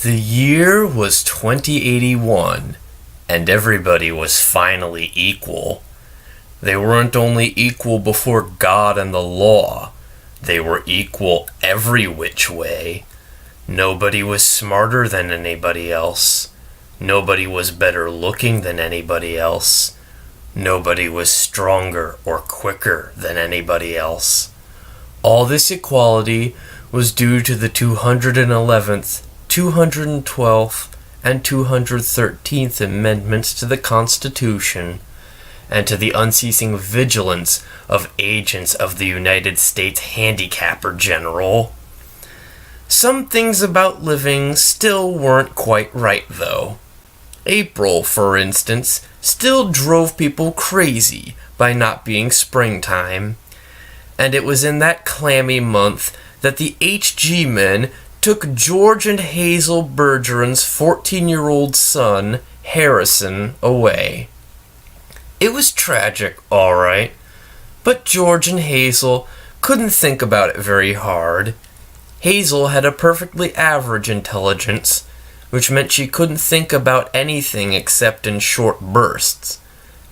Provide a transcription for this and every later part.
The year was 2081, and everybody was finally equal. They weren't only equal before God and the law, they were equal every which way. Nobody was smarter than anybody else. Nobody was better looking than anybody else. Nobody was stronger or quicker than anybody else. All this equality was due to the 211th, 212th, and 213th Amendments to the Constitution, and to the unceasing vigilance of agents of the United States Handicapper General. Some things about living still weren't quite right, though. April, for instance, still drove people crazy by not being springtime, and it was in that clammy month that the HG men took George and Hazel Bergeron's 14-year-old son, Harrison, away. It was tragic, all right, but George and Hazel couldn't think about it very hard. Hazel had a perfectly average intelligence, which meant she couldn't think about anything except in short bursts.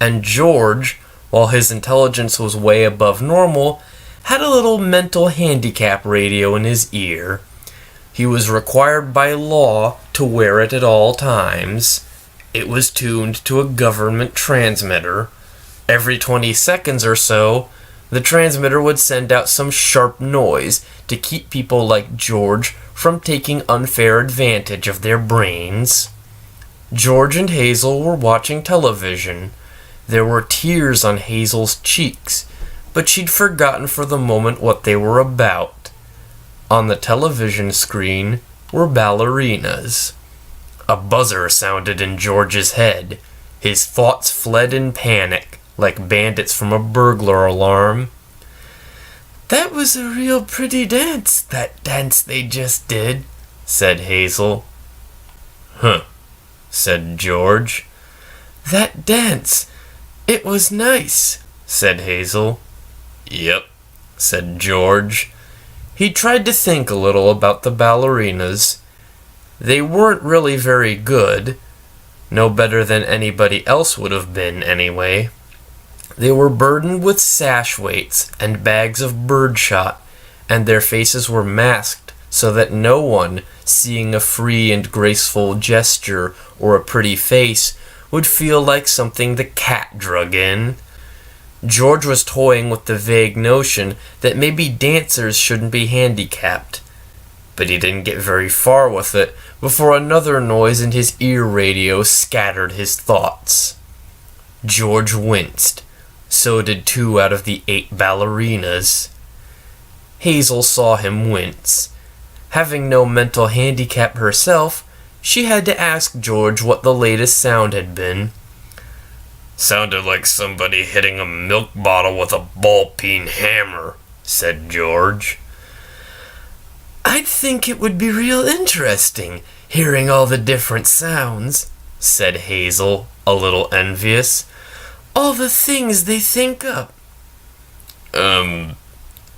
And George, while his intelligence was way above normal, had a little mental handicap radio in his ear. He was required by law to wear it at all times. It was tuned to a government transmitter. Every 20 seconds or so, the transmitter would send out some sharp noise to keep people like George from taking unfair advantage of their brains. George and Hazel were watching television. There were tears on Hazel's cheeks, but she'd forgotten for the moment what they were about. On the television screen were ballerinas. A buzzer sounded in George's head. His thoughts fled in panic, like bandits from a burglar alarm. "That was a real pretty dance, that dance they just did," said Hazel. "Huh," said George. "That dance, it was nice," said Hazel. "Yep," said George. He tried to think a little about the ballerinas. They weren't really very good. No better than anybody else would have been, anyway. They were burdened with sash weights and bags of birdshot, and their faces were masked so that no one, seeing a free and graceful gesture or a pretty face, would feel like something the cat drug in. George was toying with the vague notion that maybe dancers shouldn't be handicapped, but he didn't get very far with it before another noise in his ear radio scattered his thoughts. George winced. So did 2 out of the 8 ballerinas. Hazel saw him wince. Having no mental handicap herself, she had to ask George what the latest sound had been. "Sounded like somebody hitting a milk bottle with a ball-peen hammer," said George. "I'd think it would be real interesting, hearing all the different sounds," said Hazel, a little envious. "All the things they think up."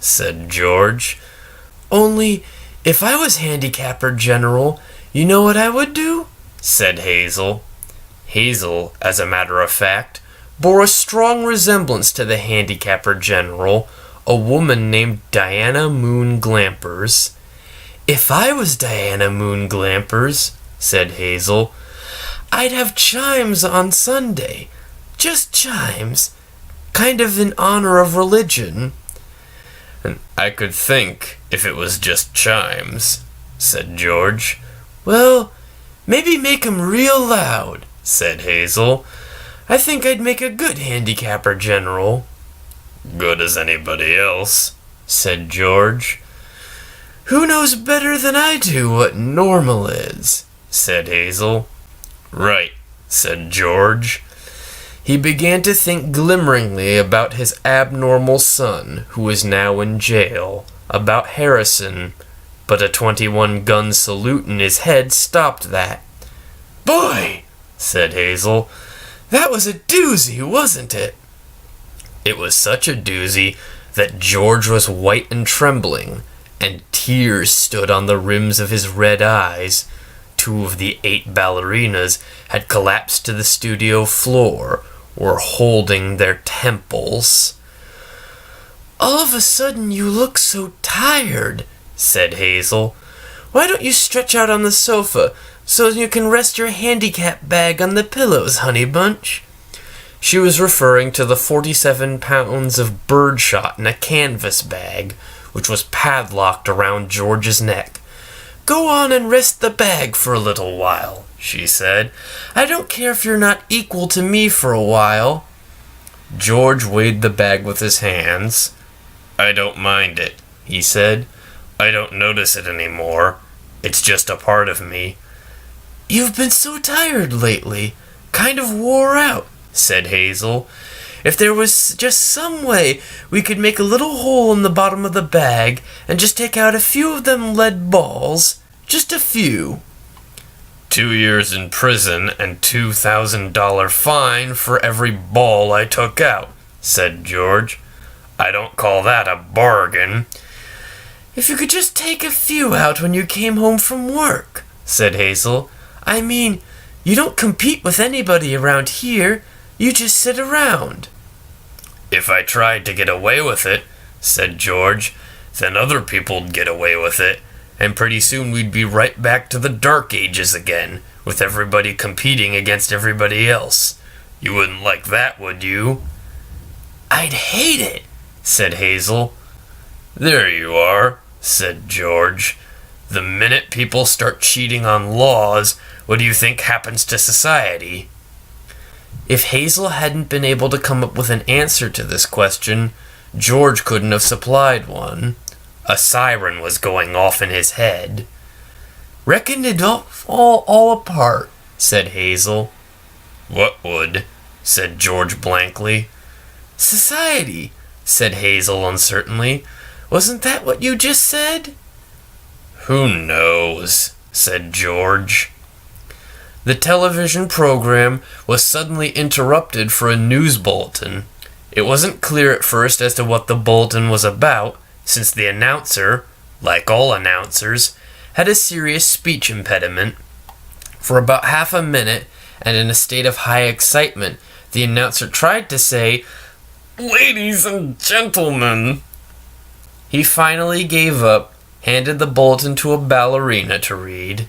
Said George. "Only, if I was Handicapper General, you know what I would do?" said Hazel. Hazel, as a matter of fact, bore a strong resemblance to the Handicapper General, a woman named Diana Moon Glampers. "If I was Diana Moon Glampers," said Hazel, "I'd have chimes on Sunday. Just chimes. Kind of in honor of religion." "I could think if it was just chimes," said George. "Well, maybe make 'em real loud," said Hazel. "I think I'd make a good Handicapper General." "Good as anybody else," said George. "Who knows better than I do what normal is?" said Hazel. "Right," said George. He began to think glimmeringly about his abnormal son, who was now in jail, about Harrison, but a 21-gun salute in his head stopped that. "Boy," said Hazel, "that was a doozy, wasn't it?" It was such a doozy that George was white and trembling, and tears stood on the rims of his red eyes. 2 of the 8 ballerinas had collapsed to the studio floor, were holding their temples. "All of a sudden you look so tired," said Hazel. "Why don't you stretch out on the sofa so you can rest your handicap bag on the pillows, honey bunch?" She was referring to the 47 pounds of birdshot in a canvas bag, which was padlocked around George's neck. "Go on and rest the bag for a little while," she said. "I don't care if you're not equal to me for a while." George weighed the bag with his hands. "I don't mind it," he said. "I don't notice it anymore. It's just a part of me." "You've been so tired lately, kind of wore out," said Hazel. "If there was just some way we could make a little hole in the bottom of the bag and just take out a few of them lead balls, just a few." 2 years in prison and $2,000 fine for every ball I took out," said George. "I don't call that a bargain." "If you could just take a few out when you came home from work," said Hazel. "I mean, you don't compete with anybody around here. You just sit around." "If I tried to get away with it," said George, "then other people'd get away with it, and pretty soon we'd be right back to the Dark Ages again, with everybody competing against everybody else. You wouldn't like that, would you?" "I'd hate it," said Hazel. "There you are," said George. "The minute people start cheating on laws, what do you think happens to society?" If Hazel hadn't been able to come up with an answer to this question, George couldn't have supplied one. A siren was going off in his head. "Reckon it'd all apart," said Hazel. "What would?" said George blankly. "Society," said Hazel uncertainly. "Wasn't that what you just said?" "Who knows?" said George. The television program was suddenly interrupted for a news bulletin. It wasn't clear at first as to what the bulletin was about, since the announcer, like all announcers, had a serious speech impediment. For about half a minute, and in a state of high excitement, the announcer tried to say, "Ladies and gentlemen." He finally gave up, handed the bulletin to a ballerina to read.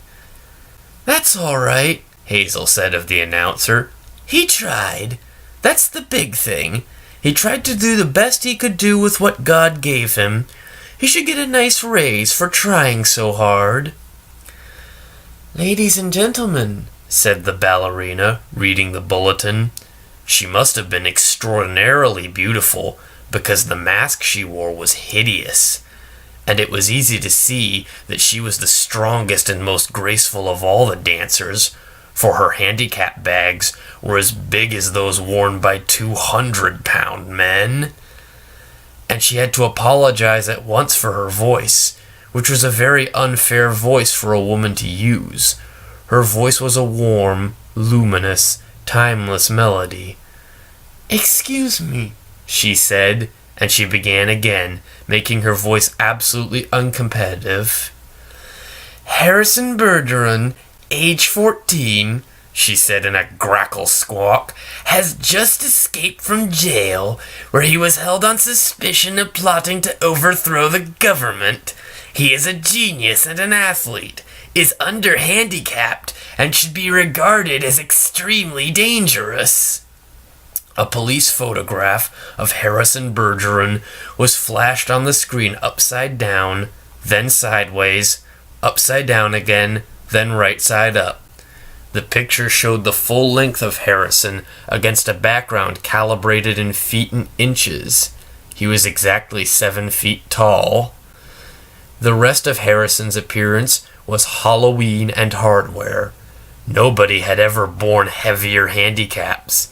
"That's all right," Hazel said of the announcer. "He tried. That's the big thing. He tried to do the best he could do with what God gave him. He should get a nice raise for trying so hard." "Ladies and gentlemen," said the ballerina, reading the bulletin. She must have been extraordinarily beautiful, because the mask she wore was hideous, and it was easy to see that she was the strongest and most graceful of all the dancers, for her handicap bags were as big as those worn by 200-pound men. And she had to apologize at once for her voice, which was a very unfair voice for a woman to use. Her voice was a warm, luminous, timeless melody. "Excuse me," she said, and she began again, making her voice absolutely uncompetitive. "Harrison Bergeron, age 14, she said in a grackle squawk, has just escaped from jail, where he was held on suspicion of plotting to overthrow the government. He is a genius and an athlete, is under-handicapped, and should be regarded as extremely dangerous." A police photograph of Harrison Bergeron was flashed on the screen upside down, then sideways, upside down again, then right side up. The picture showed the full length of Harrison against a background calibrated in feet and inches. He was exactly 7 feet tall. The rest of Harrison's appearance was Halloween and hardware. Nobody had ever borne heavier handicaps.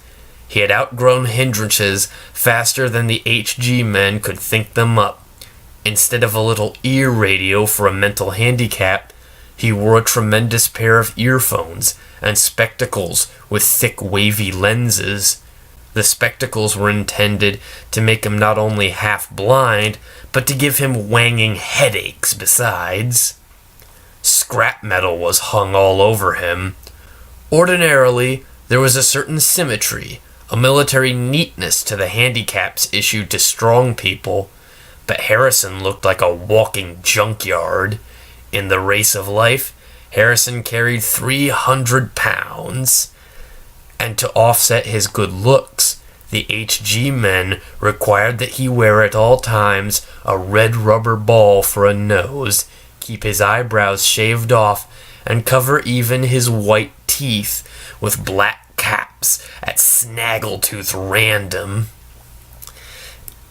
He had outgrown hindrances faster than the HG men could think them up. Instead of a little ear radio for a mental handicap, he wore a tremendous pair of earphones and spectacles with thick wavy lenses. The spectacles were intended to make him not only half blind, but to give him wanging headaches besides. Scrap metal was hung all over him. Ordinarily, there was a certain symmetry, a military neatness to the handicaps issued to strong people, but Harrison looked like a walking junkyard. In the race of life, Harrison carried 300 pounds. And to offset his good looks, the HG men required that he wear at all times a red rubber ball for a nose, keep his eyebrows shaved off, and cover even his white teeth with black caps at snaggletooth random.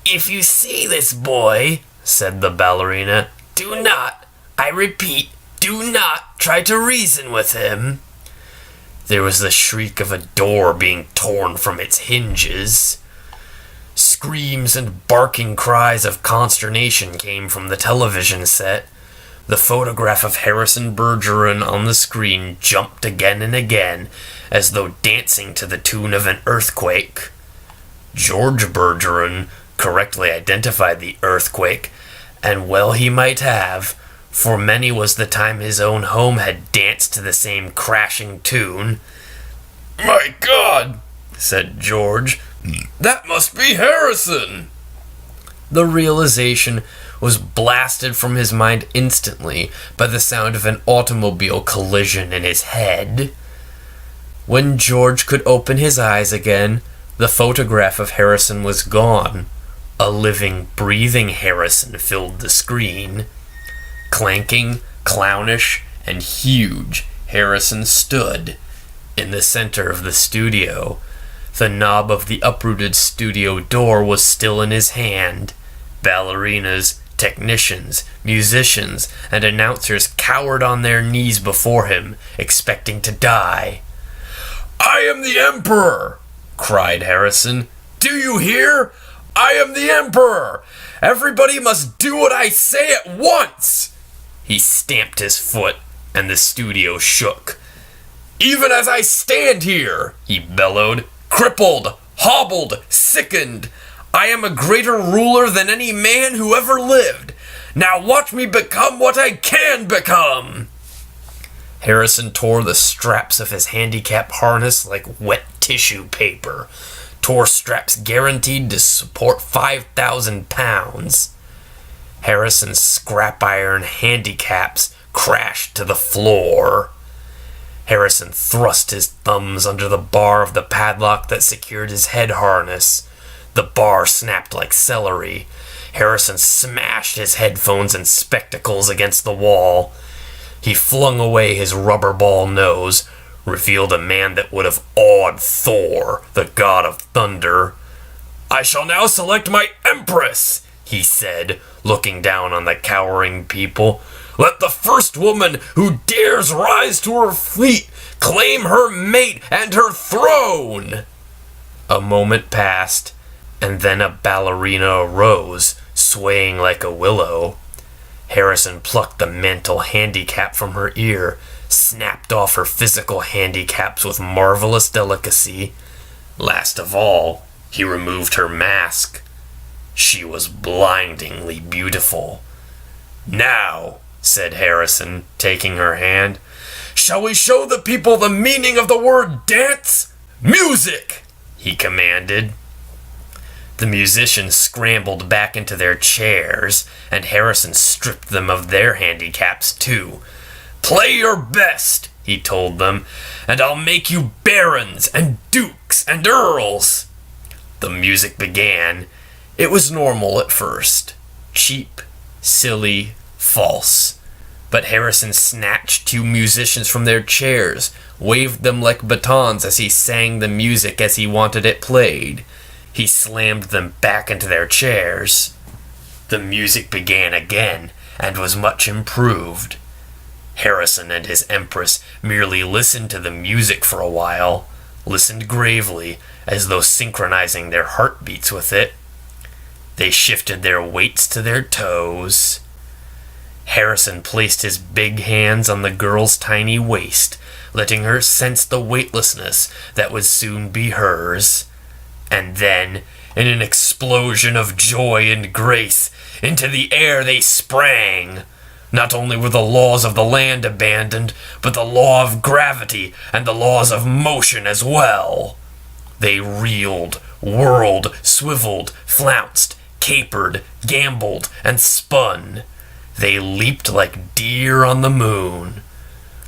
"If you see this boy," said the ballerina, "do not, I repeat, do not try to reason with him." There was the shriek of a door being torn from its hinges. Screams and barking cries of consternation came from the television set. The photograph of Harrison Bergeron on the screen jumped again and again, as though dancing to the tune of an earthquake. George Bergeron correctly identified the earthquake, and well he might have, for many was the time his own home had danced to the same crashing tune. "My God," said George, "that must be Harrison." The realization was blasted from his mind instantly by the sound of an automobile collision in his head. When George could open his eyes again, the photograph of Harrison was gone. A living, breathing Harrison filled the screen. Clanking, clownish, and huge, Harrison stood in the center of the studio. The knob of the uprooted studio door was still in his hand. Ballerinas, technicians, musicians, and announcers cowered on their knees before him, expecting to die. "I am the Emperor!" cried Harrison. "Do you hear? I am the Emperor! Everybody must do what I say at once!" He stamped his foot, and the studio shook. "Even as I stand here," he bellowed, "crippled, hobbled, sickened, I am a greater ruler than any man who ever lived. Now watch me become what I can become." Harrison tore the straps of his handicap harness like wet tissue paper, tore straps guaranteed to support 5,000 pounds. Harrison's scrap iron handicaps crashed to the floor. Harrison thrust his thumbs under the bar of the padlock that secured his head harness. The bar snapped like celery. Harrison smashed his headphones and spectacles against the wall. He flung away his rubber ball nose, revealed a man that would have awed Thor, the god of thunder. "I shall now select my Empress," he said, looking down on the cowering people. "Let the first woman who dares rise to her feet claim her mate and her throne." A moment passed, and then a ballerina arose, swaying like a willow. Harrison plucked the mental handicap from her ear, snapped off her physical handicaps with marvelous delicacy. Last of all, he removed her mask. She was blindingly beautiful. "Now," said Harrison, taking her hand, "shall we show the people the meaning of the word dance? Music!" he commanded. The musicians scrambled back into their chairs, and Harrison stripped them of their handicaps too. "Play your best," he told them, "and I'll make you barons and dukes and earls." The music began. It was normal at first. Cheap, silly, false. But Harrison snatched two musicians from their chairs, waved them like batons as he sang the music as he wanted it played. He slammed them back into their chairs. The music began again, and was much improved. Harrison and his Empress merely listened to the music for a while, listened gravely, as though synchronizing their heartbeats with it. They shifted their weights to their toes. Harrison placed his big hands on the girl's tiny waist, letting her sense the weightlessness that would soon be hers. And then, in an explosion of joy and grace, into the air they sprang. Not only were the laws of the land abandoned, but the law of gravity and the laws of motion as well. They reeled, whirled, swiveled, flounced, capered, gambled, and spun. They leaped like deer on the moon.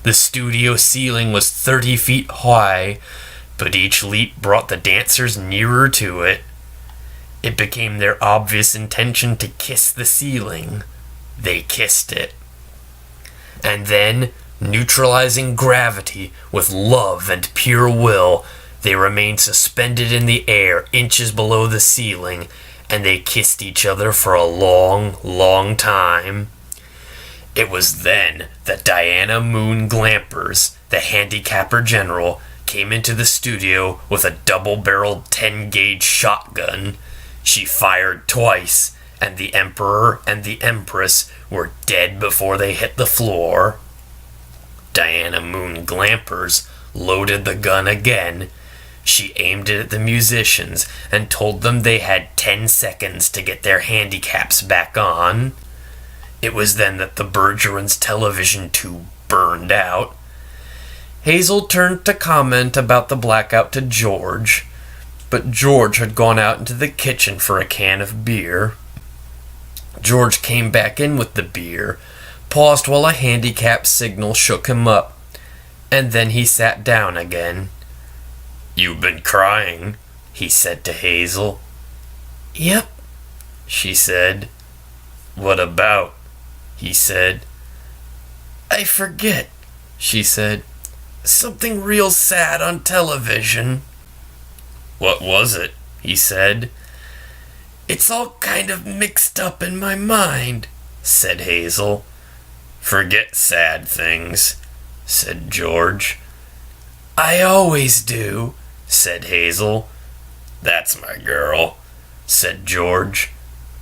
The studio ceiling was 30 feet high, but each leap brought the dancers nearer to it. It became their obvious intention to kiss the ceiling. They kissed it. And then, neutralizing gravity with love and pure will, they remained suspended in the air inches below the ceiling, and they kissed each other for a long, long time. It was then that Diana Moon Glampers, the handicapper general, came into the studio with a double-barreled 10-gauge shotgun. She fired twice, and the Emperor and the Empress were dead before they hit the floor. Diana Moon Glampers loaded the gun again. She aimed it at the musicians and told them they had 10 seconds to get their handicaps back on. It was then that the Bergeron's television tube burned out. Hazel turned to comment about the blackout to George, but George had gone out into the kitchen for a can of beer. George came back in with the beer, paused while a handicap signal shook him up, and then he sat down again. "You've been crying," he said to Hazel. "Yep," she said. "What about?" he said. "I forget," she said. "Something real sad on television." "What was it?" he said. "It's all kind of mixed up in my mind," said Hazel. "Forget sad things," said George. "I always do," said Hazel. "That's my girl," said George.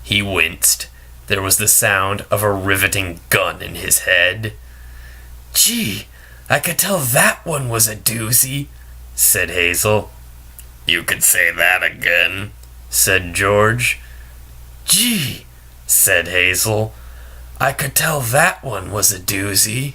He winced. There was the sound of a riveting gun in his head. "Gee, I could tell that one was a doozy," said Hazel. "You could say that again," said George. "Gee," said Hazel, "I could tell that one was a doozy."